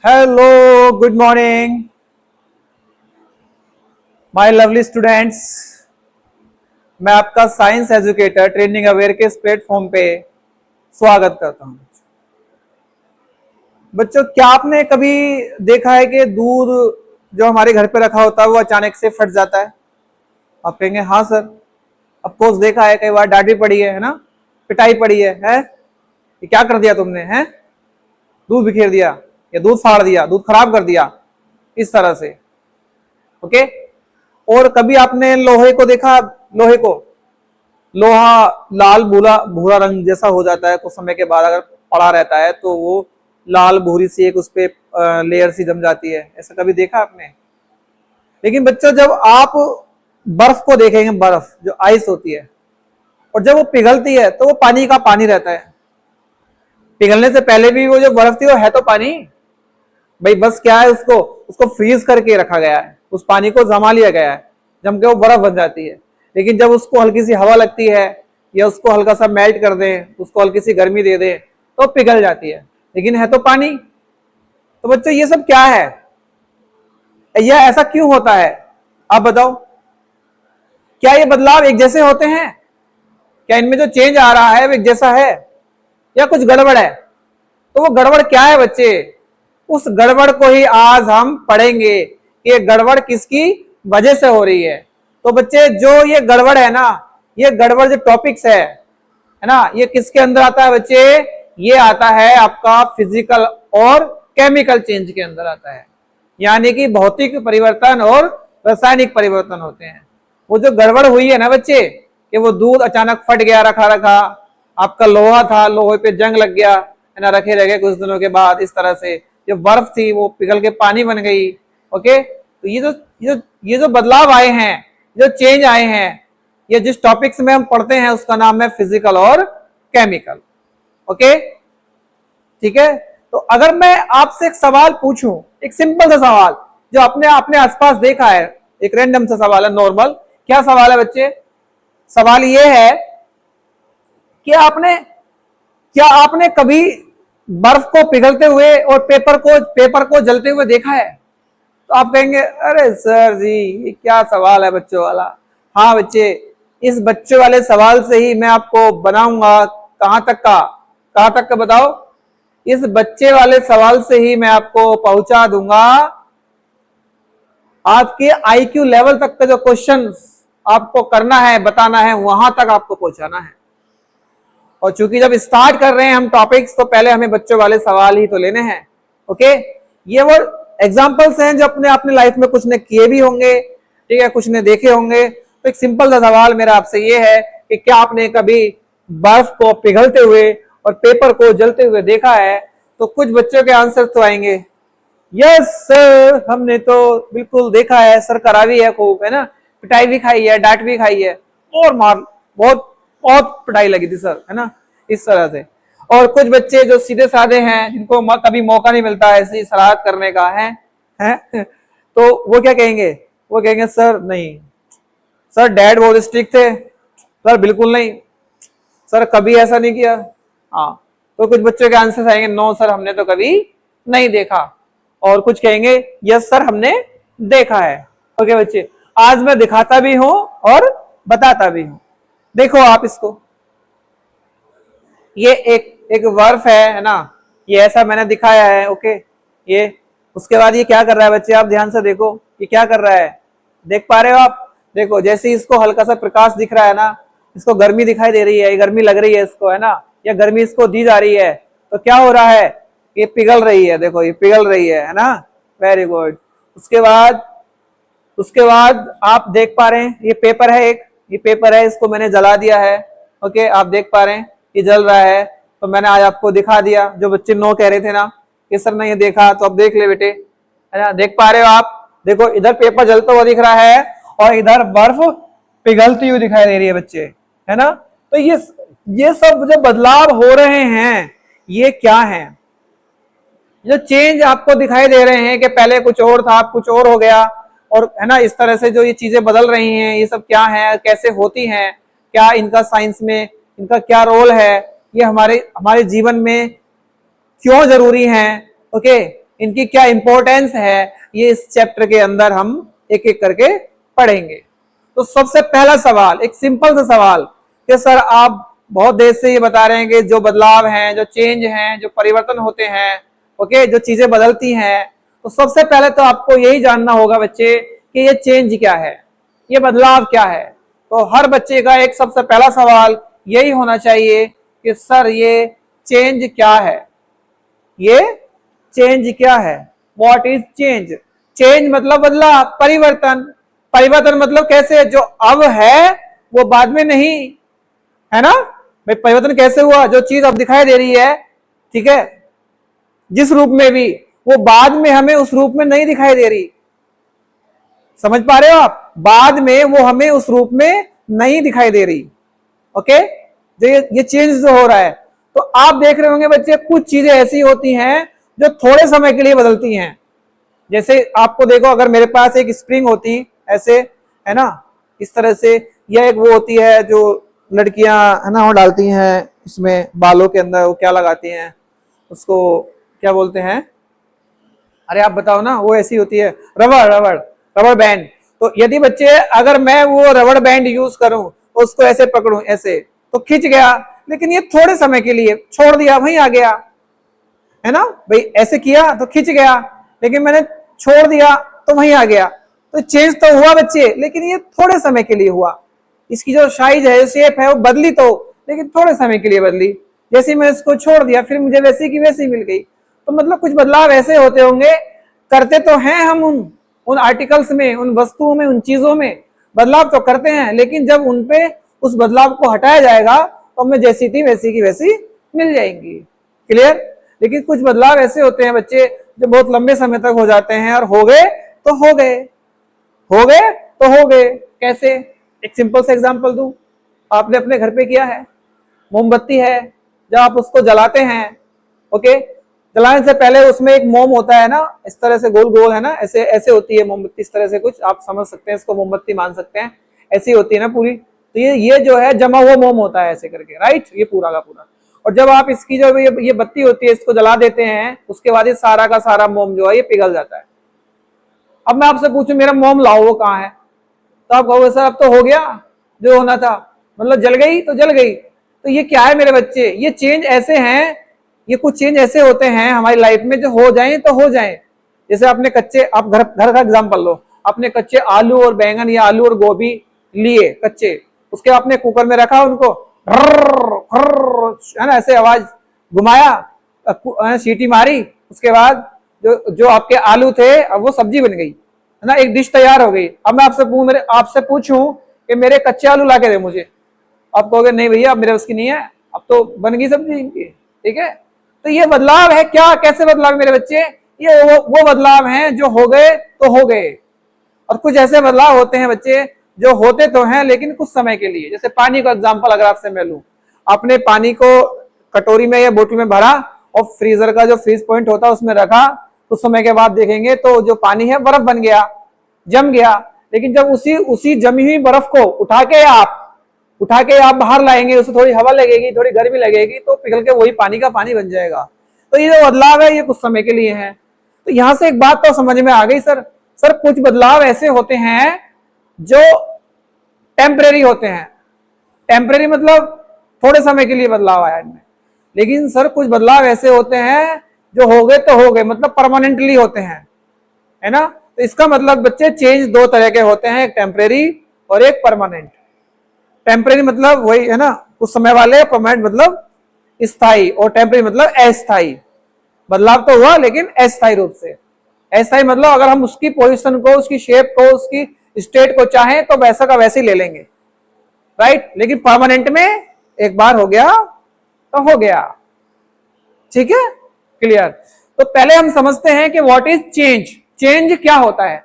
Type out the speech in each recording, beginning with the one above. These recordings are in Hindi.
Hello, good morning my lovely students. मैं आपका साइंस एजुकेटर ट्रेनिंग अवेयर के इस प्लेटफॉर्म पे स्वागत करता हूं। बच्चों, क्या आपने कभी देखा है कि दूध जो हमारे घर पे रखा होता है वो अचानक से फट जाता है? आप कहेंगे हाँ सर, ऑफकोर्स देखा है, कई बार डांट भी पड़ी है ना, पिटाई पड़ी है? ये क्या कर दिया तुमने? है दूध बिखेर दिया या दूध फाड़ दिया, दूध खराब कर दिया, इस तरह से। ओके। और कभी आपने लोहे को देखा? लोहे को, लोहा लाल भूरा भूरा रंग जैसा हो जाता है कुछ समय के बाद, अगर पड़ा रहता है तो वो लाल भूरी सी एक उस पे लेयर सी जम जाती है। ऐसा कभी देखा आपने? लेकिन बच्चों, जब आप बर्फ को देखेंगे, बर्फ जो आइस होती है, और जब वो पिघलती है तो वो पानी का पानी रहता है। पिघलने से पहले भी वो जो बर्फ थी वो है तो पानी भाई, बस क्या है, उसको उसको फ्रीज करके रखा गया है, उस पानी को जमा लिया गया है, जम के वो बर्फ बन जाती है। लेकिन जब उसको हल्की सी हवा लगती है या उसको हल्का सा मेल्ट कर दें, उसको हल्की सी गर्मी दे दें, तो पिघल जाती है, लेकिन है तो पानी। तो बच्चों, ये सब क्या है? यह ऐसा क्यों होता है? आप बताओ, क्या ये बदलाव एक जैसे होते हैं? क्या इनमें जो चेंज आ रहा है वो एक जैसा है या कुछ गड़बड़ है? तो वो गड़बड़ क्या है बच्चे? उस गड़बड़ को ही आज हम पढ़ेंगे कि ये गड़बड़ किसकी वजह से हो रही है। तो बच्चे, जो ये गड़बड़ है ना, ये गड़बड़ जो टॉपिक्स है ना, ये किसके अंदर आता है बच्चे? ये आता है आपका फिजिकल और केमिकल चेंज के अंदर आता है, यानी कि भौतिक परिवर्तन और रासायनिक परिवर्तन होते हैं। वो जो गड़बड़ हुई है ना बच्चे, कि वो दूध अचानक फट गया, रखा रखा, आपका लोहा था, लोहे पे जंग लग गया है ना, रखे रह गए कुछ दिनों के बाद, इस तरह से जो बर्फ थी वो पिघल के पानी बन गई। ओके, तो ये जो बदलाव आए हैं, जो चेंज आए हैं, ये जिस टॉपिक्स में हम पढ़ते हैं उसका नाम है फिजिकल और केमिकल। ओके, ठीक है। तो अगर मैं आपसे एक सवाल पूछूं, एक सिंपल सा सवाल जो अपने अपने आसपास देखा है, एक रैंडम सा सवाल है, नॉर्मल। क्या सवाल है बच्चे? सवाल ये है कि क्या आपने कभी बर्फ को पिघलते हुए और पेपर को जलते हुए देखा है? तो आप कहेंगे अरे सर जी, ये क्या सवाल है बच्चों वाला। हाँ बच्चे, इस बच्चों वाले सवाल से ही मैं आपको बनाऊंगा कहां तक का बताओ? इस बच्चे वाले सवाल से ही मैं आपको पहुंचा दूंगा आपके आईक्यू लेवल तक का जो क्वेश्चन आपको करना है, बताना है, वहां तक आपको पहुंचाना है। और चूंकि जब स्टार्ट कर रहे हैं हम टॉपिक्स, तो पहले हमें बच्चों वाले सवाल ही तो लेने हैं। ओके, ये वो एग्जांपल्स हैं जो अपने अपने लाइफ में कुछ ने किए भी होंगे, ठीक है, कुछ ने देखे होंगे। तो एक सिंपल सा सवाल मेरा आपसे ये है कि क्या आपने कभी बर्फ को पिघलते हुए और पेपर को जलते हुए देखा है? तो कुछ बच्चों के आंसर तो आएंगे, यस सर, हमने तो बिल्कुल देखा है सर, करा भी है खूब, है ना, पिटाई भी खाई है, डांट भी खाई है, और मार बहुत बहुत पिटाई लगी थी सर, है ना, इस तरह से। और कुछ बच्चे जो सीधे साधे हैं, जिनको कभी मौका नहीं मिलता ऐसी शरारत करने का है तो वो क्या कहेंगे? वो कहेंगे सर नहीं, सर डैड बहुत स्ट्रिक्ट थे, सर बिल्कुल नहीं, सर कभी ऐसा नहीं किया। हाँ, तो कुछ बच्चों के आंसर आएंगे, नो सर, हमने तो कभी नहीं देखा। और कुछ कहेंगे यस सर, हमने देखा है। ओके बच्चे, आज मैं दिखाता भी हूं और बताता भी हूं। देखो आप इसको, ये एक बर्फ है ना, ये ऐसा मैंने दिखाया है। ओके, ये उसके बाद ये क्या कर रहा है बच्चे? आप ध्यान से देखो, ये क्या कर रहा है, देख पा रहे हो आप? देखो, जैसे इसको हल्का सा प्रकाश दिख रहा है ना, इसको गर्मी दिखाई दे रही है, ये गर्मी लग रही है इसको, है ना, या गर्मी इसको दी जा रही है, तो क्या हो रहा है? ये पिघल रही है, देखो ये पिघल रही है ना। Very good. उसके बाद आप देख पा रहे हैं, ये पेपर है, एक ये पेपर है, इसको मैंने जला दिया है। ओके, आप देख पा रहे हैं ये जल रहा है, तो मैंने आज आपको दिखा दिया। जो बच्चे नो कह रहे थे ना कि सर ने ये देखा, तो अब देख ले बेटे, है ना, देख पा रहे हो आप? देखो, इधर पेपर जलता हुआ दिख रहा है और इधर बर्फ पिघलती हुई दिखाई दे रही है बच्चे, है ना। तो ये सब जो बदलाव हो रहे हैं, ये क्या है? जो चेंज आपको दिखाई दे रहे हैं कि पहले कुछ और था, अब कुछ और हो गया, और है ना, इस तरह से जो ये चीजें बदल रही हैं, ये सब क्या है, कैसे होती हैं, क्या इनका साइंस में इनका क्या रोल है, ये हमारे हमारे जीवन में क्यों जरूरी है? ओके, इनकी क्या इंपॉर्टेंस है, ये इस चैप्टर के अंदर हम एक एक करके पढ़ेंगे। तो सबसे पहला सवाल, एक सिंपल सा सवाल कि सर आप बहुत देर से ये बता रहे हैं कि जो बदलाव हैं, जो चेंज हैं, जो परिवर्तन होते हैं, ओके, जो चीजें बदलती हैं, तो सबसे पहले तो आपको यही जानना होगा बच्चे कि ये चेंज क्या है, ये बदलाव क्या है। तो हर बच्चे का एक सबसे पहला सवाल यही होना चाहिए कि सर ये चेंज क्या है, ये चेंज क्या है, व्हाट इज चेंज। चेंज मतलब बदलाव, परिवर्तन। परिवर्तन मतलब कैसे, जो अब है वो बाद में नहीं, है ना भाई। परिवर्तन कैसे हुआ, जो चीज अब दिखाई दे रही है, ठीक है, जिस रूप में भी, वो बाद में हमें उस रूप में नहीं दिखाई दे रही। समझ पा रहे हो आप, बाद में वो हमें उस रूप में नहीं दिखाई दे रही। ओके, जो ये चेंज जो हो रहा है, तो आप देख रहे होंगे बच्चे, कुछ चीजें ऐसी होती हैं जो थोड़े समय के लिए बदलती हैं। जैसे आपको देखो, अगर मेरे पास एक स्प्रिंग होती ऐसे, है ना, इस तरह से, यह एक वो होती है जो लड़कियां, है ना, वो डालती हैं इसमें बालों के अंदर, वो क्या लगाती हैं उसको, क्या बोलते हैं, अरे आप बताओ ना, वो ऐसी होती है, रबड़ रबड़ रबड़ बैंड। तो यदि बच्चे, अगर मैं वो रबड़ बैंड यूज करूं, उसको ऐसे पकड़ूं ऐसे, तो खिंच गया, लेकिन ये थोड़े समय के लिए, छोड़ दिया वहीं आ गया, है ना भाई, ऐसे किया तो खिंच गया, लेकिन मैंने छोड़ दिया तो वहीं आ गया। तो चेंज तो हुआ बच्चे, लेकिन ये थोड़े समय के लिए हुआ। इसकी जो साइज है, शेप है, वो बदली तो, लेकिन थोड़े समय के लिए बदली। जैसे मैं इसको छोड़ दिया, फिर मुझे वैसी की वैसी मिल गई। तो मतलब कुछ बदलाव ऐसे होते होंगे, करते तो हैं हम उन आर्टिकल्स में, उन वस्तुओं में, उन चीजों में बदलाव तो करते हैं, लेकिन जब उनपे उस बदलाव को हटाया जाएगा तो हमें जैसी थी वैसी की वैसी मिल जाएंगी। क्लियर। लेकिन कुछ बदलाव ऐसे होते हैं बच्चे जो बहुत लंबे समय तक हो जाते हैं, और हो गए तो हो गए, हो गए तो हो गए। कैसे, एक सिंपल सा एग्जांपल दूं, आपने अपने घर पे किया है, मोमबत्ती है, जब आप उसको जलाते हैं, ओके, जलाने से पहले उसमें एक मोम होता है ना, इस तरह से गोल गोल, है ना, ऐसे ऐसे होती है मोमबत्ती, इस तरह से कुछ आप समझ सकते हैं, इसको मोमबत्ती मान सकते हैं, ऐसी होती है ना पूरी। तो ये जो है जमा हुआ मोम होता है ऐसे करके, राइट, ये पूरा का पूरा। और जब आप इसकी जो ये बत्ती होती है, इसको जला देते हैं, उसके बाद ये सारा का सारा मोम जो है ये पिघल जाता है। अब मैं आपसे पूछूं मेरा मोम लाओ, वो कहाँ है, तो आप कहोगे सर अब तो हो गया जो होना था, मतलब जल गई तो जल गई। तो ये क्या है मेरे बच्चे, ये चेंज ऐसे हैं, ये कुछ चेंज ऐसे होते हैं हमारी लाइफ में जो हो जाएं तो हो जाएं। जैसे आपने कच्चे, आप घर का एग्जांपल लो, आपने कच्चे आलू और बैंगन या आलू और गोभी लिए कच्चे, उसके आपने कुकर में रखा, उनको है ना ऐसे आवाज घुमाया, सीटी मारी, उसके बाद जो आपके आलू थे अब वो सब्जी बन गई, है ना, एक डिश तैयार हो गई। अब मैं आपसे पूछूं कि मेरे कच्चे आलू ला के दे मुझे, आप कहोगे नहीं भैया अब मेरे उसकी नहीं है, अब तो बन गई सब्जी इनकी, ठीक है। तो ये बदलाव है क्या, कैसे बदलाव है मेरे बच्चे, ये वो बदलाव हैं जो हो गए तो हो गए। और कुछ ऐसे बदलाव होते हैं बच्चे जो होते तो हैं लेकिन कुछ समय के लिए। जैसे पानी का एग्जांपल अगर आपसे मैं लूं, आपने पानी को कटोरी में या बोतल में भरा और फ्रीजर का जो फ्रीज पॉइंट होता है उसमें रखा, कुछ समय के बाद देखेंगे तो जो पानी है बर्फ बन गया, जम गया। लेकिन जब उसी जमी हुई बर्फ को उठा के आप बाहर लाएंगे, उससे थोड़ी हवा लगेगी, थोड़ी गर्मी लगेगी, तो पिघल के वही पानी का पानी बन जाएगा। तो ये जो बदलाव है ये कुछ समय के लिए है। तो यहां से एक बात तो समझ में आ गई सर कुछ बदलाव ऐसे होते हैं जो टेम्परेरी होते हैं। टेम्परेरी मतलब थोड़े समय के लिए बदलाव आया इनमें। लेकिन सर कुछ बदलाव ऐसे होते हैं जो हो गए तो हो गए, मतलब परमानेंटली होते हैं, है ना। तो इसका मतलब बच्चे चेंज दो तरह के होते हैं, एक टेम्परेरी और एक परमानेंट। टेम्परेरी मतलब वही है ना कुछ समय वाले, परमानेंट मतलब स्थायी, और टेम्परेरी मतलब अस्थायी। बदलाव तो हुआ लेकिन अस्थायी रूप से। अस्थायी मतलब अगर हम उसकी पोजीशन को, उसकी शेप को, उसकी स्टेट को चाहें तो वैसा का वैसे ही ले लेंगे, राइट। लेकिन परमानेंट में एक बार हो गया तो हो गया, ठीक है, क्लियर। तो पहले हम समझते हैं कि व्हाट इज चेंज, चेंज क्या होता है।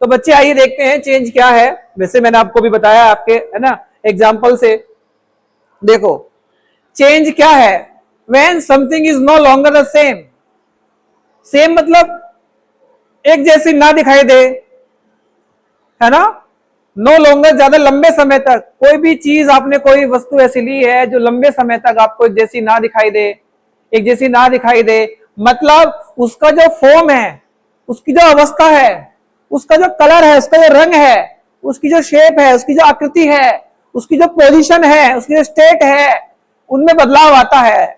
तो बच्चे आइए देखते हैं चेंज क्या है। वैसे मैंने आपको भी बताया आपके, है ना, एग्जाम्पल से। देखो चेंज क्या है, when something is no longer the same. Same मतलब एक जैसी ना दिखाई दे, है ना, नो लॉन्गर ज्यादा लंबे समय तक। कोई भी चीज आपने कोई वस्तु ऐसी ली है जो लंबे समय तक आपको एक जैसी ना दिखाई दे, एक जैसी ना दिखाई दे, मतलब उसका जो फॉर्म है, उसकी जो अवस्था है, उसका जो कलर है, उसका जो रंग है, उसकी जो शेप है, उसकी जो आकृति है, उसकी जो पोजीशन है, उसकी जो स्टेट है, उनमें बदलाव आता है।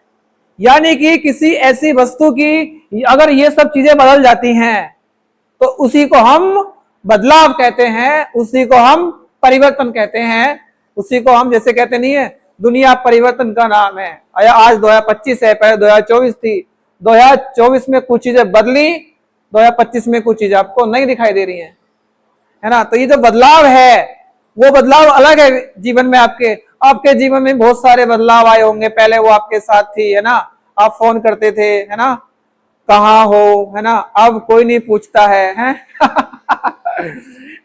यानी कि किसी ऐसी वस्तु की अगर ये सब चीजें बदल जाती हैं तो उसी को हम बदलाव कहते हैं, उसी को हम परिवर्तन कहते हैं, उसी को हम जैसे कहते नहीं है दुनिया परिवर्तन का नाम है। आज 2025 है, पहले 2024 थी, 2024 में कुछ चीजें बदली, 2025 में कुछ चीजें आपको नहीं दिखाई दे रही है ना। तो ये जो बदलाव है वो बदलाव अलग है जीवन में। आपके जीवन में बहुत सारे बदलाव आए होंगे। पहले वो आपके साथ थी, है ना, आप फोन करते थे, है ना, कहाँ हो, है ना, अब कोई नहीं पूछता है?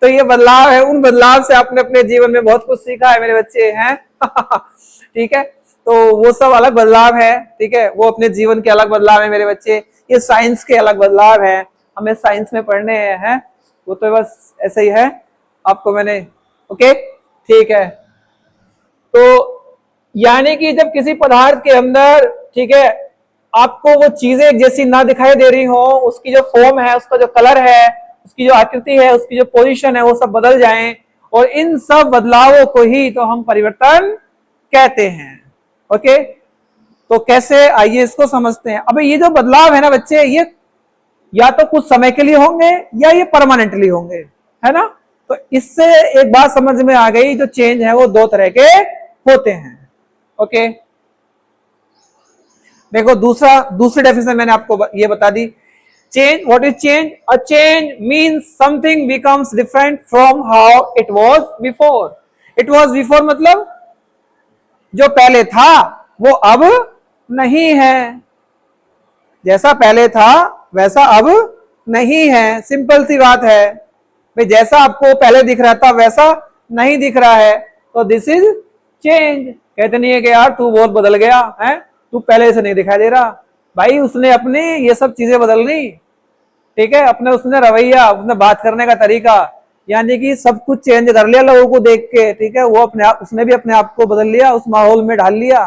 तो ये बदलाव है, उन बदलाव से आपने अपने जीवन में बहुत कुछ सीखा है मेरे बच्चे हैं। ठीक है, तो वो सब अलग बदलाव है, ठीक है, वो अपने जीवन के अलग बदलाव है मेरे बच्चे। ये साइंस के अलग बदलाव है, हमें साइंस में पढ़ने हैं, वो तो बस ऐसे ही है आपको मैंने। ओके, ठीक है। तो यानी कि जब किसी पदार्थ के अंदर, ठीक है, आपको वो चीजें एक जैसी ना दिखाई दे रही हो, उसकी जो फॉर्म है, उसका जो कलर है, उसकी जो आकृति है, उसकी जो पोजीशन है, वो सब बदल जाएं, और इन सब बदलावों को ही तो हम परिवर्तन कहते हैं। ओके, तो कैसे, आइए इसको समझते हैं। अबे ये जो बदलाव है ना बच्चे, ये या तो कुछ समय के लिए होंगे या ये परमानेंटली होंगे, है ना। तो इससे एक बात समझ में आ गई, जो चेंज है वो दो तरह के होते हैं। ओके, देखो दूसरी डेफिनेशन मैंने आपको ये बता दी। Change, what is change? A change means something becomes different from how it was before. It was before मतलब जो पहले था वो अब नहीं है, जैसा पहले था वैसा अब नहीं है। सिंपल सी बात है भाई, जैसा आपको पहले दिख रहा था वैसा नहीं दिख रहा है, तो दिस इज चेंज। कहते नहीं है कि यार तू बहुत बदल गया है, तू पहले से नहीं दिखाई दे रहा। भाई उसने अपनी ये सब चीजें बदल ली, ठीक है, अपने उसने रवैया, उसने बात करने का तरीका, यानी कि सब कुछ चेंज कर लिया लोगों को देख के, ठीक है, वो अपने आप, उसने भी अपने आप को बदल लिया, उस माहौल में ढाल लिया,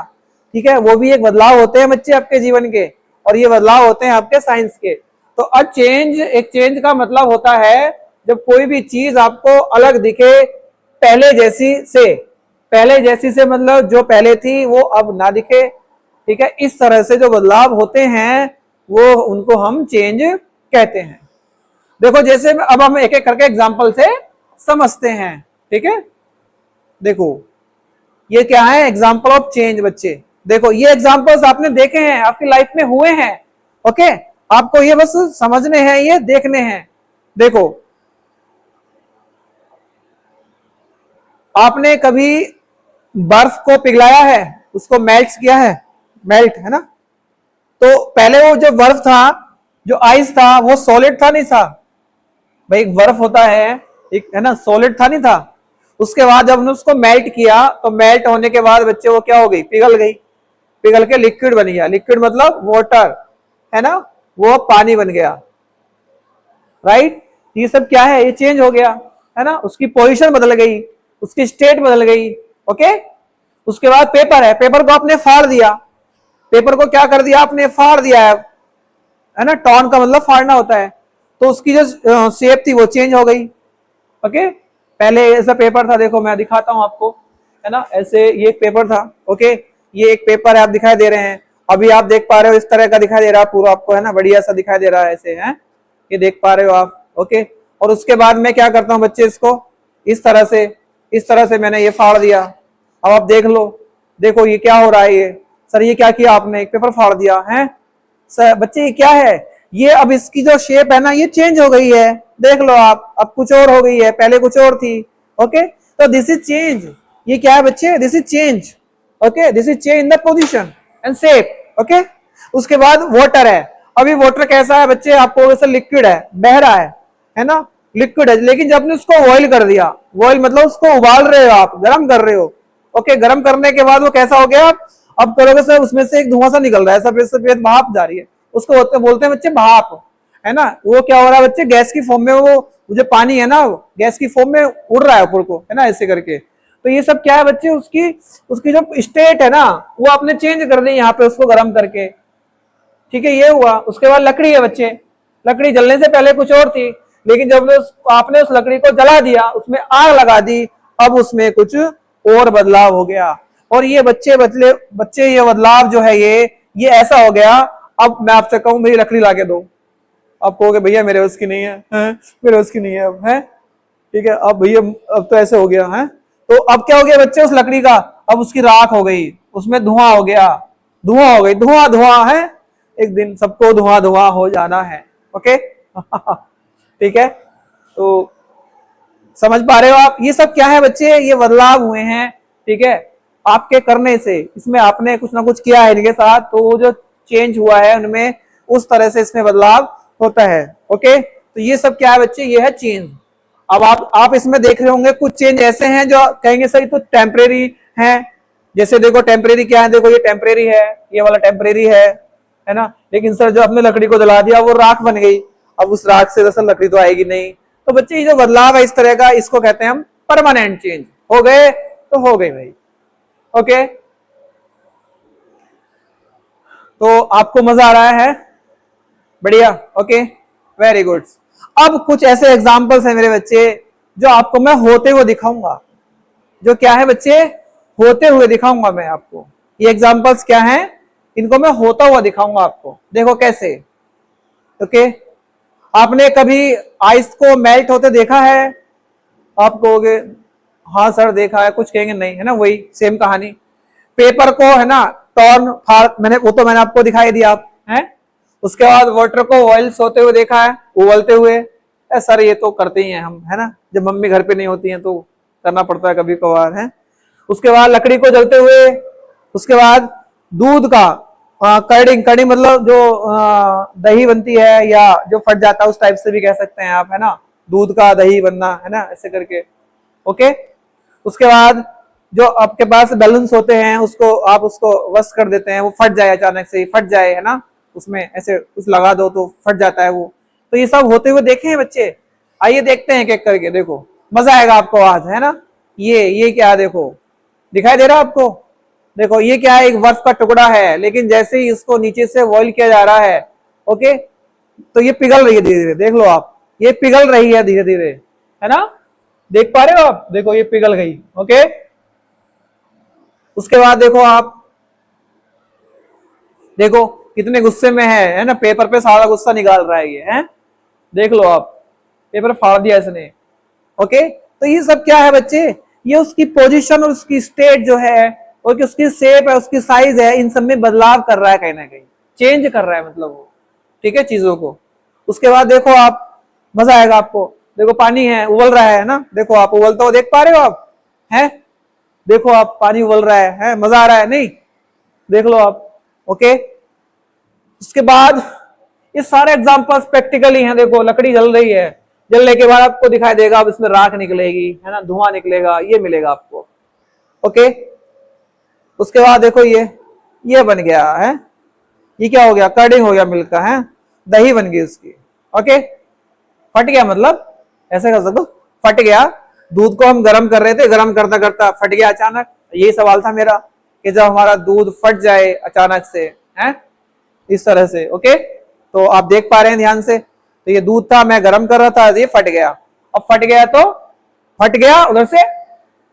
ठीक है। वो भी एक बदलाव होते हैं बच्चे आपके जीवन के, और ये बदलाव होते हैं आपके साइंस के। तो अ चेंज, एक चेंज का मतलब होता है जब कोई भी चीज आपको अलग दिखे पहले जैसी से। पहले जैसी से मतलब जो पहले थी वो अब ना दिखे, ठीक है। इस तरह से जो बदलाव होते हैं वो, उनको हम चेंज कहते हैं। देखो जैसे अब हम एक एक करके एग्जांपल से समझते हैं, ठीक है। देखो ये क्या है, एग्जांपल ऑफ चेंज बच्चे। देखो ये एग्जांपल्स आपने देखे हैं, आपकी लाइफ में हुए हैं। ओके, आपको ये बस समझने हैं, ये देखने हैं। देखो आपने कभी बर्फ को पिघलाया है, उसको मेल्ट किया है, मेल्ट, है ना। तो पहले वो जो बर्फ था, जो आइस था, वो सॉलिड था नहीं था भाई, एक बर्फ होता है एक, है ना, सॉलिड था नहीं था। उसके बाद जब हमने उसको मेल्ट किया, तो मेल्ट होने के बाद बच्चे वो क्या हो गई, पिघल गई, पिघल के लिक्विड बन गया। लिक्विड मतलब वाटर, है ना, वो पानी बन गया, राइट। ये सब क्या है, ये चेंज हो गया, है ना, उसकी पोजीशन बदल गई, उसकी स्टेट बदल गई। ओके, उसके बाद पेपर है, पेपर को आपने फाड़ दिया, पेपर को क्या कर दिया आपने, फाड़ दिया है ना, टॉन का मतलब फाड़ना होता है। तो उसकी जो शेप थी वो चेंज हो गई। ओके, पहले ऐसा पेपर था, देखो मैं दिखाता हूं आपको, है ना, ऐसे ये एक पेपर था। ओके, ये एक पेपर है, आप दिखाई दे रहे हैं, अभी आप देख पा रहे हो इस तरह का दिखाई दे रहा है पूरा आपको, है ना, बढ़िया सा दिखाई दे रहा है ऐसे, है, ये देख पा रहे हो आप। ओके, और उसके बाद मैं क्या करता हूं बच्चे, इसको इस तरह से मैंने ये फाड़ दिया। अब आप देख लो, देखो ये क्या हो रहा है, ये सर ये क्या किया आपने, एक पेपर फाड़ दिया है सर। बच्चे ये क्या है, ये अब इसकी जो शेप है ना ये चेंज हो गई है, देख लो आप, अब कुछ और हो गई है, पहले कुछ और थी। ओके, तो दिस इज चेंज। ये क्या है बच्चे, this is change. Okay, this is change in the position and shape. Okay, उसके बाद वाटर है। अभी वाटर कैसा है बच्चे, आपको वैसे लिक्विड है, बह रहा है ना, लिक्विड है, लेकिन जब आपने उसको बॉइल कर दिया, बॉइल मतलब उसको उबाल रहे हो आप, गर्म कर रहे हो। ओके, गर्म करने के बाद वो कैसा हो गया, अब करोगे सर उसमें से एक धुआं सा निकल रहा है, सफेद सफेद भाप जा रही है, उसको बोलते हैं बच्चे भाप, है ना। वो क्या हो रहा है बच्चे, गैस की फॉर्म में वो जो पानी है ना, गैस की फॉर्म में उड़ रहा है ऊपर को, है ना, ऐसे करके। तो ये सब क्या है बच्चे, उसकी जो स्टेट है ना वो आपने चेंज कर दी यहाँ पे उसको गर्म करके। ठीक है, ये हुआ। उसके बाद लकड़ी है बच्चे, लकड़ी जलने से पहले कुछ और थी, लेकिन जब आपने उस लकड़ी को जला दिया, उसमें आग लगा दी, अब उसमें कुछ और बदलाव हो गया। और ये बच्चे ये बदलाव जो है ये ऐसा हो गया। अब मैं आपसे कहूं मेरी लकड़ी लाके दो, आप कहोगे भैया मेरे उसकी नहीं है, मेरे उसकी नहीं है अब, है ठीक है। अब भैया अब तो ऐसे हो गया है, तो अब क्या हो गया बच्चे उस लकड़ी का, अब उसकी राख हो गई, उसमें धुआं हो गया, धुआं हो गई, धुआं धुआं है, एक दिन सबको धुआं धुआं हो जाना है। ओके ठीक है, तो समझ पा रहे हो आप, ये सब क्या है बच्चे, ये बदलाव हुए हैं, ठीक है, आपके करने से। इसमें आपने कुछ ना कुछ किया है इनके साथ, तो वो जो चेंज हुआ है उनमें, उस तरह से इसमें बदलाव होता है। ओके, तो ये सब क्या है बच्चे, ये है चेंज। अब आप इसमें देख रहे होंगे कुछ चेंज ऐसे हैं जो कहेंगे सर तो टेम्परेरी है। जैसे देखो टेम्परेरी क्या है, देखो ये टेम्परेरी है, ये वाला टेम्परेरी है ना। लेकिन सर जो आपने लकड़ी को जला दिया वो राख बन गई, अब उस राख से दरअसल लकड़ी तो आएगी नहीं। तो बच्चे ये जो बदलाव है इस तरह का, इसको कहते हैं हम परमानेंट चेंज। हो गए तो हो गए भाई। ओके, तो आपको मजा आ रहा है, बढ़िया। Okay, very good. अब कुछ ऐसे एग्जांपल्स हैं मेरे बच्चे जो आपको मैं होते हुए दिखाऊंगा, जो क्या है बच्चे, होते हुए दिखाऊंगा मैं आपको। ये एग्जांपल्स क्या हैं, इनको मैं होता हुआ दिखाऊंगा आपको। देखो कैसे। ओके, आपने कभी आइस को मेल्ट होते देखा है? आप कहोगे हाँ सर देखा है, कुछ कहेंगे नहीं, है ना, वही सेम कहानी। पेपर को है ना टॉर्न फाड़, मैंने आपको दिखाई दिया, आप हैं। उसके बाद वाटर को बॉइल्स होते हुए देखा है, उबलते हुए। सर ये तो करते ही हैं हम, है ना, जब मम्मी घर पे नहीं होती हैं तो करना पड़ता है कभी कभार, है। उसके बाद लकड़ी को जलते हुए, उसके बाद दूध का कर्डिंग, कर्डिंग मतलब जो दही बनती है या जो फट जाता है, उस टाइप से भी कह सकते हैं आप, है ना, दूध का दही बनना, है ना, ऐसे करके। ओके, उसके बाद जो आपके पास बैलून्स होते हैं, उसको आप उसको वश कर देते हैं, वो फट जाए, अचानक से ही फट जाए, है ना, उसमें ऐसे कुछ लगा दो तो फट जाता है वो। तो ये सब होते हुए देखे हैं बच्चे। आइए देखते हैं एक एक करके, देखो मजा आएगा आपको आज, है ना। ये क्या देखो, दिखाई दे रहा है आपको? देखो ये क्या है, एक बर्फ का टुकड़ा है, लेकिन जैसे ही इसको नीचे से बॉइल किया जा रहा है, ओके, तो ये पिघल रही है धीरे धीरे, देख लो आप, ये पिघल रही है धीरे धीरे, है ना, देख पा रहे हो आप, देखो ये पिघल गई। ओके, उसके बाद देखो आप, देखो कितने गुस्से में है ना, पेपर पे सारा गुस्सा निकाल रहा है ये, है, देख लो आप, पेपर फाड़ दिया इसने। ओके, तो ये सब क्या है बच्चे, ये उसकी पोजीशन और उसकी स्टेट जो है, और उसकी शेप है, उसकी साइज है, इन सब में बदलाव कर रहा है, कहीं ना कहीं चेंज कर रहा है मतलब वो, ठीक है, चीजों को। उसके बाद देखो आप, मजा आएगा आपको। देखो पानी है, उबल रहा है ना, देखो आप उबलता हुआ देख पा रहे हो आप, है, देखो आप पानी उबल रहा है, मजा आ रहा है नहीं, देख लो आप। ओके, उसके बाद ये सारे एग्जांपल्स प्रैक्टिकली हैं। देखो लकड़ी जल रही है, जलने के बाद आपको दिखाई देगा, अब इसमें राख निकलेगी, है ना, धुआं निकलेगा, ये मिलेगा आपको। ओके, उसके बाद देखो ये बन गया है, ये क्या हो गया, कर्डिंग हो गया मिल्क का, है, दही बन गई उसकी। ओके, फट गया, मतलब ऐसे कर सकते, फट गया। दूध को हम गर्म कर रहे थे, गर्म करता करता फट गया अचानक। यही सवाल था मेरा कि जब हमारा दूध फट जाए अचानक से, है, इस तरह से। ओके, तो आप देख पा रहे हैं ध्यान से, तो ये दूध था, मैं गर्म कर रहा था, ये फट गया। अब फट गया तो फट गया, उधर से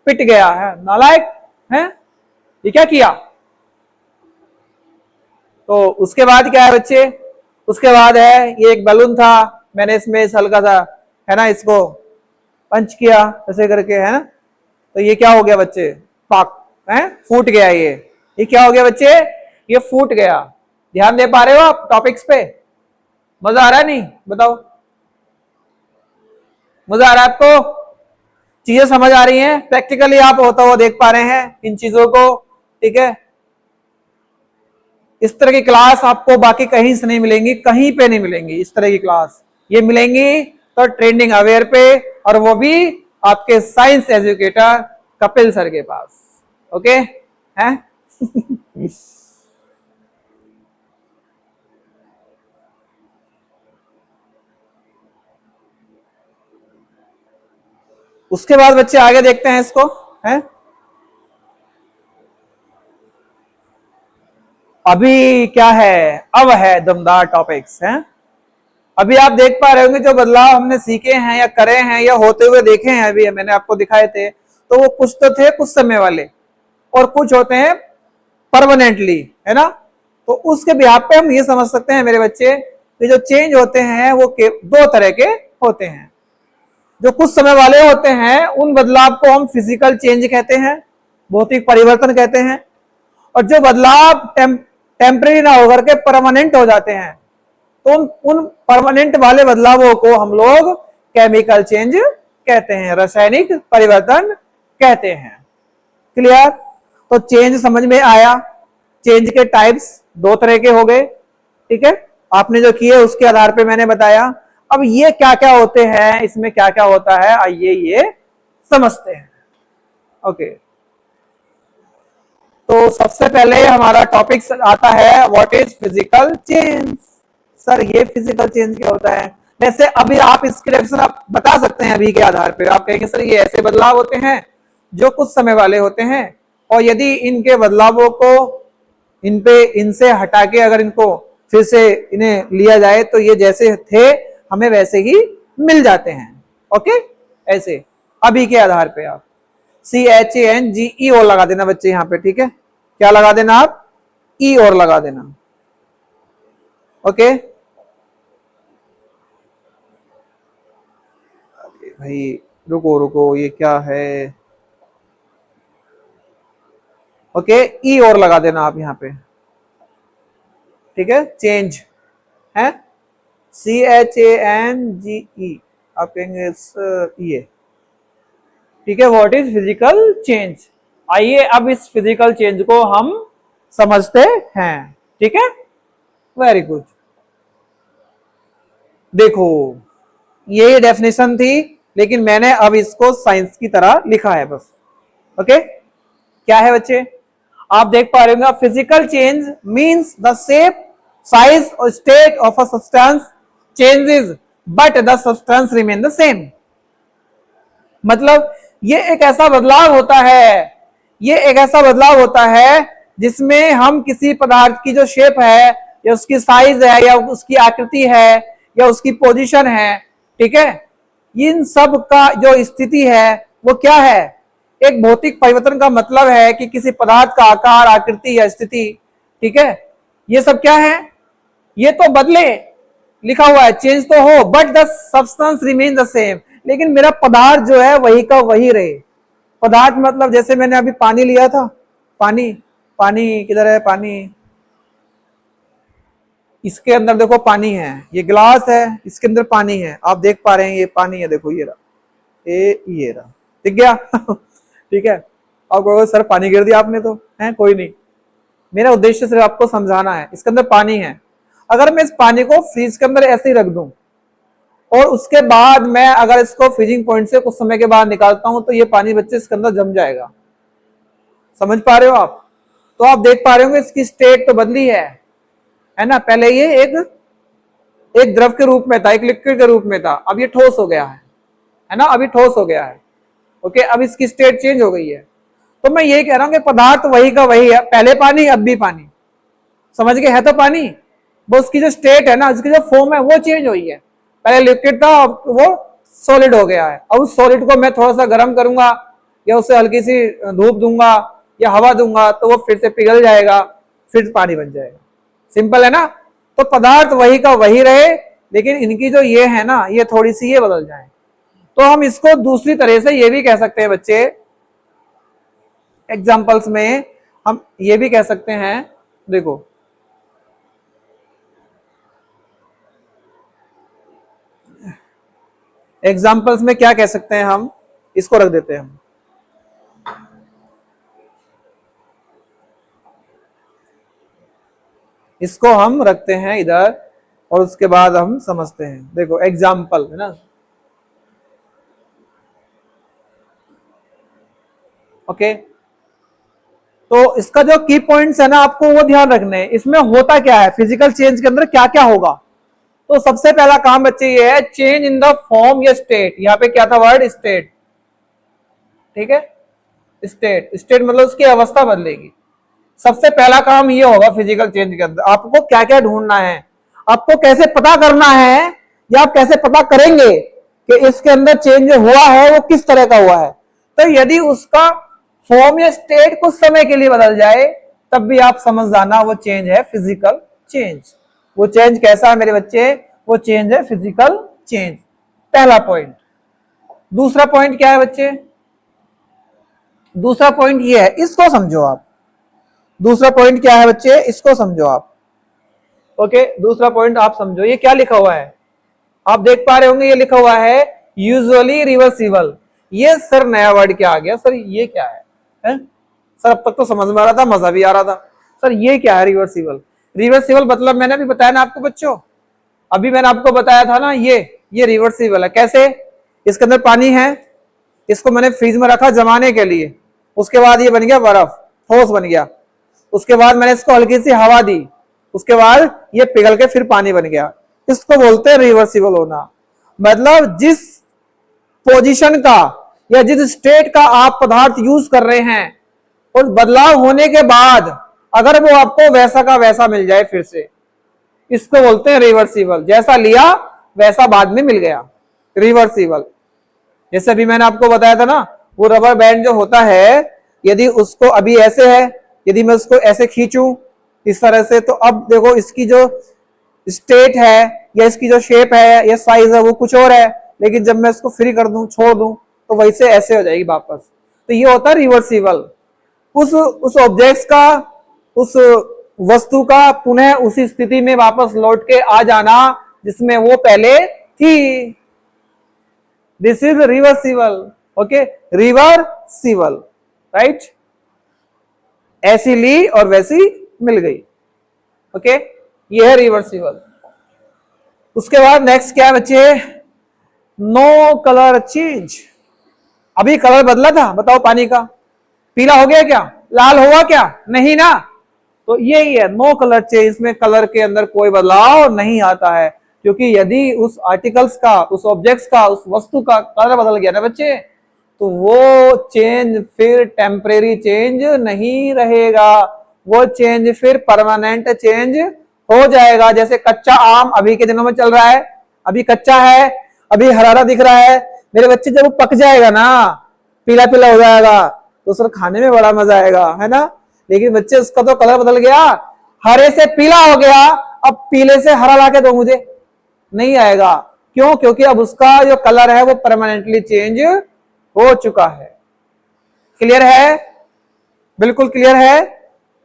पिट गया, है नालायक, है, ये क्या किया। तो उसके बाद क्या है बच्चे, उसके बाद है, ये एक बैलून था, मैंने इसमें इस हल्का सा, है ना, इसको पंच किया ऐसे करके, है ना, तो ये क्या हो गया बच्चे, पाक, है, फूट गया ये क्या हो गया बच्चे, ये फूट गया। ध्यान दे पा रहे हो आप टॉपिक्स पे? मजा आ रहा है नहीं, बताओ, मजा आ रहा है आपको? चीजें समझ आ रही हैं, प्रैक्टिकली आप होता हुआ देख पा रहे हैं इन चीजों को, ठीक है। इस तरह की क्लास आपको बाकी कहीं से नहीं मिलेंगी, कहीं पे नहीं मिलेंगी इस तरह की क्लास, ये मिलेंगी तो ट्रेंडिंग अवेयर पे, और वो भी आपके साइंस एजुकेटर कपिल सर के पास। ओके, है उसके बाद बच्चे आगे देखते हैं इसको, है, अभी क्या है, अब है दमदार टॉपिक्स हैं। अभी आप देख पा रहे होंगे जो बदलाव हमने सीखे हैं या करे हैं या होते हुए देखे हैं, अभी मैंने आपको दिखाए थे, तो वो कुछ तो थे कुछ समय वाले और कुछ होते हैं परमानेंटली, है ना। तो उसके बिहाफ पे हम ये समझ सकते हैं मेरे बच्चे कि जो चेंज होते हैं वो दो तरह के होते हैं। जो कुछ समय वाले होते हैं उन बदलाव को हम फिजिकल चेंज कहते हैं, भौतिक परिवर्तन कहते हैं। और जो बदलाव टेम्परेरी ना होकर के परमानेंट हो जाते हैं तो उन परमानेंट वाले बदलावों को हम लोग केमिकल चेंज कहते हैं, रासायनिक परिवर्तन कहते हैं। क्लियर? तो चेंज समझ में आया। चेंज के टाइप्स दो तरह के हो गए, ठीक है। आपने जो किए उसके आधार पे मैंने बताया। अब ये क्या क्या होते हैं, इसमें क्या क्या होता है, आइए ये समझते हैं। ओके, तो सबसे पहले हमारा टॉपिक आता है what is physical change. Sir ये फिजिकल चेंज क्या होता है? वैसे अभी आप इसके डेफिनेशन आप बता सकते हैं, अभी के आधार पे आप कहेंगे सर ये ऐसे बदलाव होते हैं जो कुछ समय वाले होते हैं, और यदि इनके बदलावों को इनसे हटा के अगर इनको फिर से इन्हें लिया जाए तो ये जैसे थे हमें वैसे ही मिल जाते हैं। ओके, ऐसे अभी के आधार पे आप CHANGE और लगा देना बच्चे यहां पे, ठीक है। क्या लगा देना आप? ई और लगा देना। ओके भाई, रुको रुको, ये क्या है? ओके, ई और लगा देना आप यहां पे, ठीक है। चेंज है CHANGE, आप कहेंगे ये, ठीक है। What is physical change? आइए अब इस फिजिकल चेंज को हम समझते हैं, ठीक है। Very good. देखो ये डेफिनेशन थी, लेकिन मैंने अब इसको साइंस की तरह लिखा है बस। ओके, क्या है बच्चे? आप देख पा रहे होंगे, physical change means the shape, size और state of a substance changes but the substance remain the same. मतलब ये एक ऐसा बदलाव होता है, ये एक ऐसा बदलाव होता है जिसमें हम किसी पदार्थ की जो शेप है या उसकी साइज है या उसकी आकृति है या उसकी पोजीशन है, ठीक है, इन सब का जो स्थिति है वो क्या है? एक भौतिक परिवर्तन का मतलब है कि किसी पदार्थ का आकार, आकृति या स्थिति, ठीक है, ये सब क्या है? ये तो बदले, लिखा हुआ है चेंज तो हो but the substance remain the same, लेकिन मेरा पदार्थ जो है वही का वही रहे। पदार्थ मतलब जैसे मैंने अभी पानी लिया था, पानी, पानी किधर है? पानी इसके अंदर देखो पानी है, ये गिलास है, इसके अंदर पानी है, आप देख पा रहे हैं ये पानी है, देखो ये रहा, ये रहा, दिख गया? ठीक है। आप कहोगे सर पानी गिर दिया आपने तो, है कोई नहीं, मेरा उद्देश्य सिर्फ आपको समझाना है। इसके अंदर पानी है, अगर मैं इस पानी को फ्रीज के अंदर ऐसे ही रख दूं और उसके बाद मैं अगर इसको फ्रीजिंग पॉइंट से कुछ समय के बाद निकालता हूं तो ये पानी बच्चे इसके अंदर जम जाएगा। समझ पा रहे हो आप? तो आप देख पा रहे होंगे इसकी स्टेट तो बदली है ना। पहले ये एक द्रव के रूप में था, एक लिक्विड के रूप में था, अब ये ठोस हो गया है ना, अभी ठोस हो गया है। ओके, अब इसकी स्टेट चेंज हो गई है। तो मैं ये कह रहा हूं कि पदार्थ वही का वही है, पहले पानी अब भी पानी, समझ गए? है तो पानी, वो उसकी जो स्टेट है ना, उसकी जो फॉर्म है वो चेंज हुई है। पहले लिक्विड था, अब वो सॉलिड हो गया है। अब उस सॉलिड को मैं थोड़ा सा गर्म करूंगा या उसे हल्की सी धूप दूंगा या हवा दूंगा तो वो फिर से पिघल जाएगा, फिर पानी बन जाएगा। सिंपल है ना। तो पदार्थ वही का वही रहे, लेकिन इनकी जो ये है ना, ये थोड़ी सी ये बदल जाए। तो हम इसको दूसरी तरह से ये भी कह सकते हैं बच्चे, एग्जाम्पल्स में हम ये भी कह सकते हैं, देखो एग्जाम्पल्स में क्या कह सकते हैं हम, इसको रख देते हैं हम, इसको हम रखते हैं इधर और उसके बाद हम समझते हैं। देखो एग्जाम्पल है ना, ओके। तो इसका जो की पॉइंट्स है ना, आपको वो ध्यान रखने हैं। इसमें होता क्या है, फिजिकल चेंज के अंदर क्या क्या होगा। तो सबसे पहला काम बच्चे ये है, चेंज इन द फॉर्म या स्टेट। यहाँ पे क्या था वर्ड? स्टेट, ठीक है। स्टेट, स्टेट मतलब उसकी अवस्था बदलेगी। सबसे पहला काम ये होगा फिजिकल चेंज के अंदर, आपको क्या क्या ढूंढना है, आपको कैसे पता करना है या आप कैसे पता करेंगे कि इसके अंदर चेंज हुआ है वो किस तरह का हुआ है। तो यदि उसका फॉर्म या स्टेट कुछ समय के लिए बदल जाए तब भी आप समझ जाना वो चेंज है फिजिकल चेंज। वो चेंज कैसा है मेरे बच्चे, वो चेंज है फिजिकल चेंज, पहला पॉइंट। दूसरा पॉइंट क्या है बच्चे, दूसरा पॉइंट ये है, इसको समझो आप। दूसरा पॉइंट क्या है बच्चे, इसको समझो आप। ओके, दूसरा पॉइंट आप समझो, ये क्या लिखा हुआ है, आप देख पा रहे होंगे ये लिखा हुआ है यूजुअली रिवर्सिबल। ये सर नया वर्ड क्या आ गया सर, ये क्या है? सर अब तक तो समझ में आ रहा था, मजा भी आ रहा था, सर ये क्या है रिवर्सिबल? रिवर्सिबल मतलब मैंने भी बताया ना आपको बच्चों, अभी मैंने आपको बताया था ना, ये रिवर्सिबल है। कैसे? इसके अंदर पानी है, इसको मैंने फ्रीज में रखा जमाने के लिए, उसके बाद ये बन गया बर्फ, ठोस बन गया, उसके बाद मैंने इसको हल्की सी हवा दी, उसके बाद ये पिघल के फिर पानी बन गया। इसको बोलते हैं रिवर्सिबल होना। मतलब जिस पोजीशन का या जिस स्टेट का आप पदार्थ यूज कर रहे हैं और बदलाव होने के बाद अगर वो आपको वैसा का वैसा मिल जाए फिर से, इसको बोलते हैं रिवर्सिबल। जैसा लिया वैसा बाद में मिल गया, रिवर्सिबल। जैसे अभी मैंने आपको बताया था ना, वो रबर बैंड जो होता है, यदि उसको अभी ऐसे है, यदि मैं उसको ऐसे खींचूं इस तरह से, तो अब देखो इसकी जो स्टेट है या इसकी जो शेप है या साइज है वो कुछ और है, लेकिन जब मैं इसको फ्री कर दूं, छोड़ दूं, तो वैसे ऐसे हो जाएगी वापस। तो ये होता है रिवर्सिबल। उस ऑब्जेक्ट्स का, उस वस्तु का पुनः उसी स्थिति में वापस लौट के आ जाना जिसमें वो पहले थी। This is reversible. Okay, reversible, right? ऐसी ली और वैसी मिल गई। ओके, ये है रिवर्सिबल। उसके बाद नेक्स्ट क्या है बच्चे, नो कलर चेंज। अभी कलर बदला था, बताओ पानी का, पीला हो गया क्या, लाल हुआ क्या, नहीं ना? तो यही है नो कलर चेंज, इसमें कलर के अंदर कोई बदलाव नहीं आता है, क्योंकि यदि उस आर्टिकल्स का, उस ऑब्जेक्ट्स का, उस वस्तु का कलर बदल गया ना बच्चे, तो वो चेंज फिर टेम्परेरी चेंज नहीं रहेगा, वो चेंज फिर परमानेंट चेंज हो जाएगा। जैसे कच्चा आम अभी के दिनों में चल रहा है, अभी कच्चा है, अभी हरारा दिख रहा है मेरे बच्चे, जब वो पक जाएगा ना, पीला पीला हो जाएगा, तो सर खाने में बड़ा मजा आएगा, है ना? लेकिन बच्चे उसका तो कलर बदल गया, हरे से पीला हो गया, अब पीले से हरा लाके दो मुझे, नहीं आएगा। क्यों? क्योंकि अब उसका जो कलर है वो परमानेंटली चेंज हो चुका है। क्लियर है? बिल्कुल क्लियर है।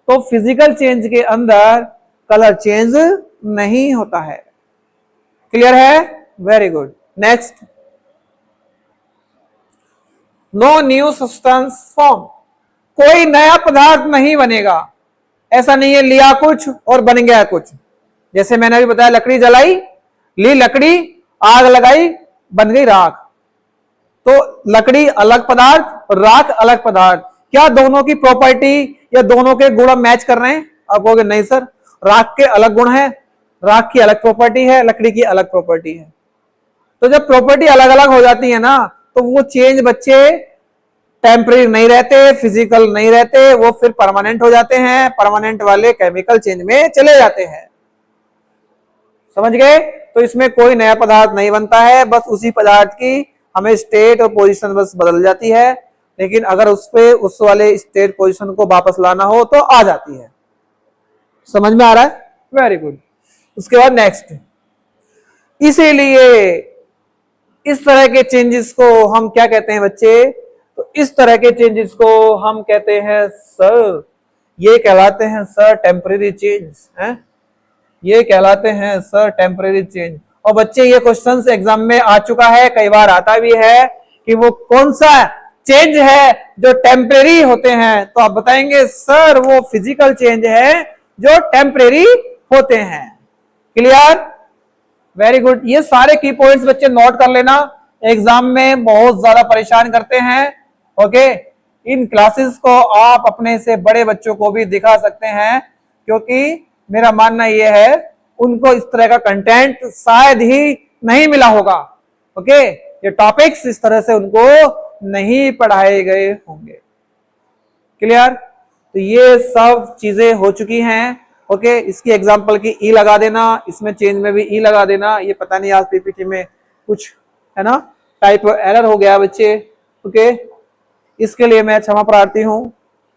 तो फिजिकल चेंज के अंदर कलर चेंज नहीं होता है। क्लियर है? Very good. Next, no new substance form. कोई नया पदार्थ नहीं बनेगा। ऐसा नहीं है लिया कुछ और बन गया कुछ। जैसे मैंने अभी बताया, लकड़ी जलाई, ली लकड़ी, आग लगाई, बन गई राख। तो लकड़ी अलग पदार्थ, राख अलग पदार्थ। क्या दोनों की प्रॉपर्टी या दोनों के गुण मैच कर रहे हैं? आप कहोगे नहीं सर, राख के अलग गुण है, राख की अलग प्रॉपर्टी है, लकड़ी की अलग प्रॉपर्टी है। तो जब प्रॉपर्टी अलग अलग हो जाती है ना, तो वो चेंज बच्चे टेम्परेरी नहीं रहते, फिजिकल नहीं रहते, वो फिर परमानेंट हो जाते हैं। परमानेंट वाले केमिकल चेंज में चले जाते हैं। समझ गए? तो इसमें कोई नया पदार्थ नहीं बनता है, बस उसी पदार्थ की हमें स्टेट और पोजीशन बस बदल जाती है, लेकिन अगर उस पे उस वाले स्टेट पोजीशन को वापस लाना हो तो आ जाती है। समझ में आ रहा है? Very good. उसके बाद नेक्स्ट, इसीलिए इस तरह के चेंजेस को हम क्या कहते हैं बच्चे? तो इस तरह के चेंजेस को हम कहते हैं सर, ये कहलाते हैं सर टेम्परेरी चेंज है, ये कहलाते हैं सर टेम्परेरी चेंज। और बच्चे ये क्वेश्चंस एग्जाम में आ चुका है, कई बार आता भी है कि वो कौन सा चेंज है जो टेम्परेरी होते हैं, तो आप बताएंगे सर वो फिजिकल चेंज है जो टेम्परेरी होते हैं। क्लियर? Very good. ये सारे की पॉइंट्स बच्चे नोट कर लेना, एग्जाम में बहुत ज्यादा परेशान करते हैं। ओके, इन क्लासेस को आप अपने से बड़े बच्चों को भी दिखा सकते हैं, क्योंकि मेरा मानना यह है उनको इस तरह का कंटेंट शायद ही नहीं मिला होगा। ओके, ये टॉपिक्स इस तरह से उनको नहीं पढ़ाए गए होंगे। क्लियर? तो ये सब चीजें हो चुकी हैं। ओके, इसकी एग्जांपल की ई लगा देना, इसमें चेंज में भी ई लगा देना। ये पता नहीं आज पीपीटी में कुछ है ना टाइप एरर हो गया बच्चे। ओके, इसके लिए मैं क्षमा प्रार्थी हूं।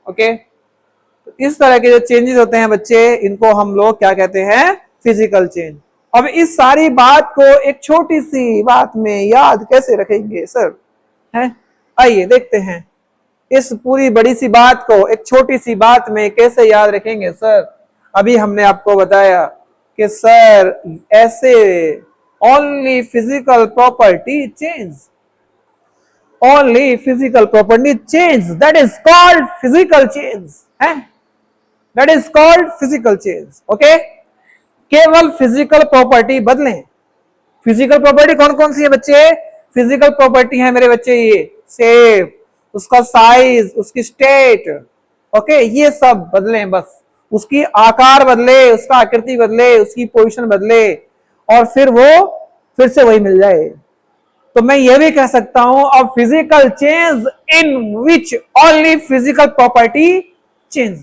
ओके, तो इस तरह के जो चेंजेस होते हैं बच्चे, इनको हम लोग क्या कहते हैं, फिजिकल चेंज। अब इस सारी बात को एक छोटी सी बात में याद कैसे रखेंगे सर, है? आइए देखते हैं इस पूरी बड़ी सी बात को एक छोटी सी बात में कैसे याद रखेंगे सर। अभी हमने आपको बताया कि सर ऐसे only physical property change, only physical property change, that is called physical change, है? That is called physical change. Okay, केवल फिजिकल प्रॉपर्टी बदलें। फिजिकल प्रॉपर्टी कौन कौन सी है बच्चे? फिजिकल प्रॉपर्टी है मेरे बच्चे ये शेप, उसका साइज, उसकी स्टेट। ओके, ये सब बदलें बस, उसकी आकार बदले, उसका आकृति बदले, उसकी पोजीशन बदले और फिर वो फिर से वही मिल जाए। तो मैं ये भी कह सकता हूं a physical change in which only physical property change,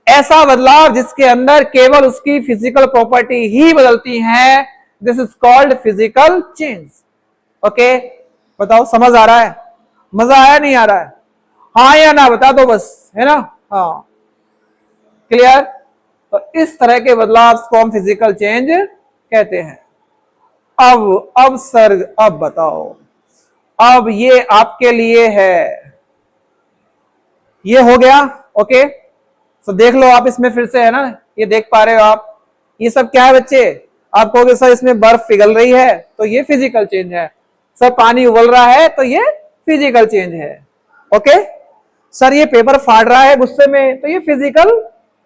ऐसा बदलाव जिसके अंदर केवल उसकी फिजिकल प्रॉपर्टी ही बदलती है, this is called physical change. Okay, बताओ समझ आ रहा है? मजा आया नहीं आ रहा है? हाँ या ना बता दो बस, है ना? हाँ, क्लियर? तो इस तरह के बदलाव को हम फिजिकल चेंज कहते हैं। अब सर अब बताओ, अब ये आपके लिए है, ये हो गया। ओके, तो देख लो आप इसमें फिर से, है ना? ये देख पा रहे हो आप, ये सब क्या है बच्चे? आप कहोगे सर इसमें बर्फ पिघल रही है तो ये फिजिकल चेंज है, सर पानी उबल रहा है तो ये फिजिकल चेंज है। ओके, सर ये पेपर फाड़ रहा है गुस्से में तो ये फिजिकल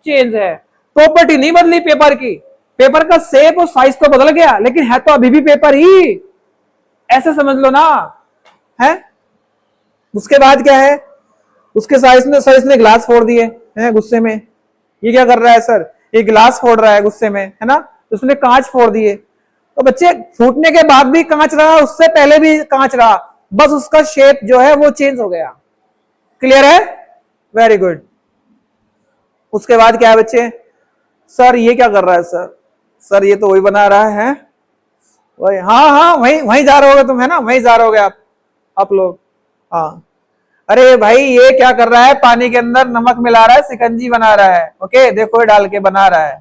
चेंज है। प्रॉपर्टी नहीं बदली पेपर की, पेपर का शेप और साइज तो बदल गया लेकिन है तो अभी भी पेपर ही, ऐसे समझ लो ना, है? उसके बाद क्या है, उसके साइज में सर इसने ग्लास फोड़ दिए हैं गुस्से में, ये क्या कर रहा है सर, ये ग्लास फोड़ रहा है गुस्से में, है ना? उसने कांच फोड़ दिए। तो बच्चे फूटने के बाद भी कांच रहा, उससे पहले भी कांच रहा, बस उसका शेप जो है वो चेंज हो गया। क्लियर है? Very good. उसके बाद क्या है बच्चे, सर ये क्या कर रहा है सर, सर ये तो वही बना रहा है वही, हाँ हाँ वही वही जा रहे होगे तुम, है ना? वही जा रहे होगे आप लोग। हाँ, अरे भाई ये क्या कर रहा है, पानी के अंदर नमक मिला रहा है, सिकंजी बना रहा है। ओके, देखो ये डाल के बना रहा है।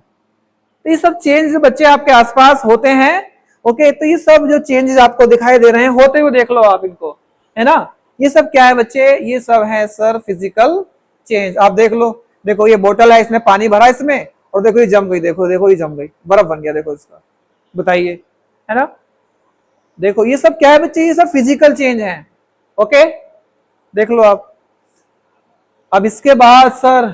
तो ये सब चेंज बच्चे आपके आसपास होते हैं। ओके, तो ये सब जो चेंजेस आपको दिखाई दे रहे हैं होते हुए देख लो आप इनको, है ना? ये सब क्या है बच्चे, ये सब है सर फिजिकल चेंज। आप देख लो, देखो ये बोतल है, इसमें पानी भरा इसमें और देखो ये जम गई, देखो देखो ये जम गई, बर्फ बन गया, देखो इसका, बताइए, है ना? देखो ये सब क्या है बच्चे, ये सब फिजिकल चेंज है। ओके, देख लो आप। अब इसके बाद सर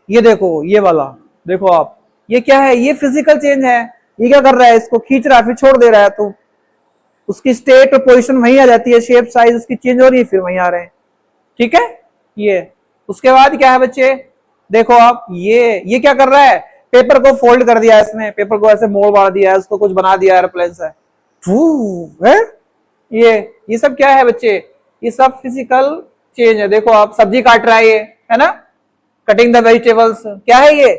ये देखो, ये वाला देखो आप, ये क्या है, ये फिजिकल चेंज है। ये क्या कर रहा है, इसको खींच रहा है फिर छोड़ दे रहा है, तो उसकी स्टेट और पोजीशन वहीं आ जाती है, शेप साइज उसकी चेंज हो रही है, फिर वहीं आ रहे हैं। ठीक है, ये उसके बाद क्या है बच्चे, देखो आप, ये क्या कर रहा है, पेपर को फोल्ड कर दिया इसने, पेपर को ऐसे मोड़ मार दिया है, उसको कुछ बना दिया एरोप्लेन से, है? ये सब क्या है बच्चे, ये सब फिजिकल चेंज है। देखो आप सब्जी काट रहा है ये, है ना? कटिंग द वेजिटेबल्स, क्या है ये?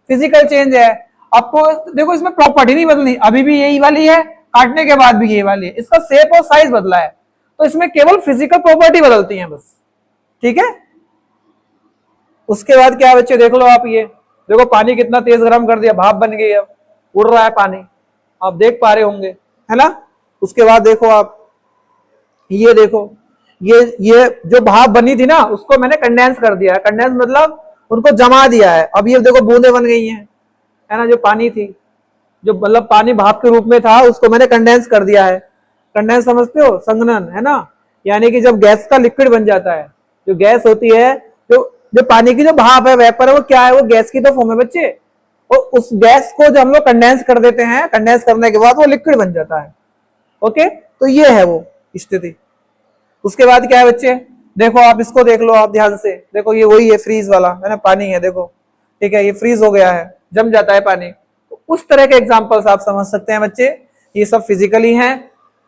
फिजिकल चेंज है। आपको देखो इसमें प्रॉपर्टी नहीं बदलनी, अभी भी यही वाली है, काटने के बाद भी यही वाली है, इसका शेप और साइज बदला है, तो इसमें केवल फिजिकल प्रॉपर्टी बदलती है बस। ठीक है, उसके बाद क्या बच्चे देख लो आप, ये देखो पानी कितना तेज गर्म कर दिया, भाप बन गई, अब उड़ रहा है पानी, आप देख पा रहे होंगे, है ना? उसके बाद देखो आप, ये देखो, ये जो भाप बनी थी ना उसको मैंने कंडेंस कर दिया है, कंडेंस मतलब उनको जमा दिया है, अब ये देखो बूंदे बन गई हैं, है ना? जो पानी थी, जो मतलब पानी भाप के रूप में था, उसको मैंने कंडेंस कर दिया है। कंडेंस समझते हो, संघनन, है ना? यानी कि जब गैस का लिक्विड बन जाता है, जो गैस होती है, जो पानी की जो भाप है, वेपर है, वो क्या है, वो गैस की तो फॉर्म है बच्चे, और उस गैस को जब हम लोग कंडेंस कर देते हैं, कंडेंस करने के बाद वो लिक्विड बन जाता है। ओके, तो ये है वो स्थिति। उसके बाद क्या है बच्चे, देखो आप इसको देख लो आप ध्यान से, देखो ये वही है फ्रीज वाला, है ना? पानी है, देखो, ठीक है, ये फ्रीज हो गया है, जम जाता है पानी। तो उस तरह के एग्जांपल्स आप समझ सकते हैं बच्चे, ये सब फिजिकली हैं।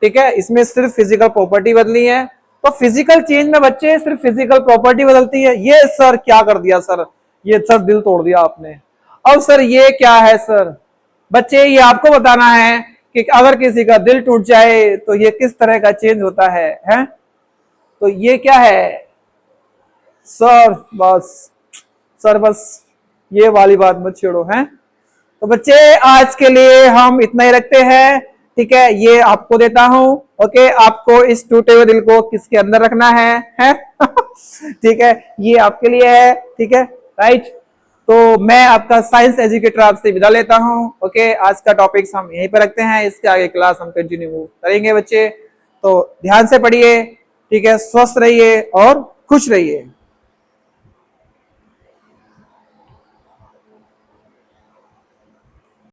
ठीक है, इसमें सिर्फ फिजिकल प्रॉपर्टी बदली है तो फिजिकल चेंज में बच्चे सिर्फ फिजिकल प्रॉपर्टी बदलती है। ये सर क्या कर दिया सर, ये सर दिल तोड़ दिया आपने। अब सर ये क्या है सर? बच्चे ये आपको बताना है कि अगर किसी का दिल टूट जाए तो ये किस तरह का चेंज होता है, हैं? तो ये क्या है सर? बस सर, बस ये वाली बात मत छेड़ो, हैं? तो बच्चे आज के लिए हम इतना ही रखते हैं, ठीक है? ये आपको देता हूं, ओके? आपको इस टूटे हुए दिल को किसके अंदर रखना है? ठीक है, ये आपके लिए है, ठीक है, राइट? तो मैं आपका साइंस एजुकेटर आपसे विदा लेता हूं, ओके? आज का टॉपिक्स हम यहीं पर रखते हैं, इसके आगे क्लास हम कंटिन्यू करेंगे बच्चे। तो ध्यान से पढ़िए, ठीक है? स्वस्थ रहिए और खुश रहिए।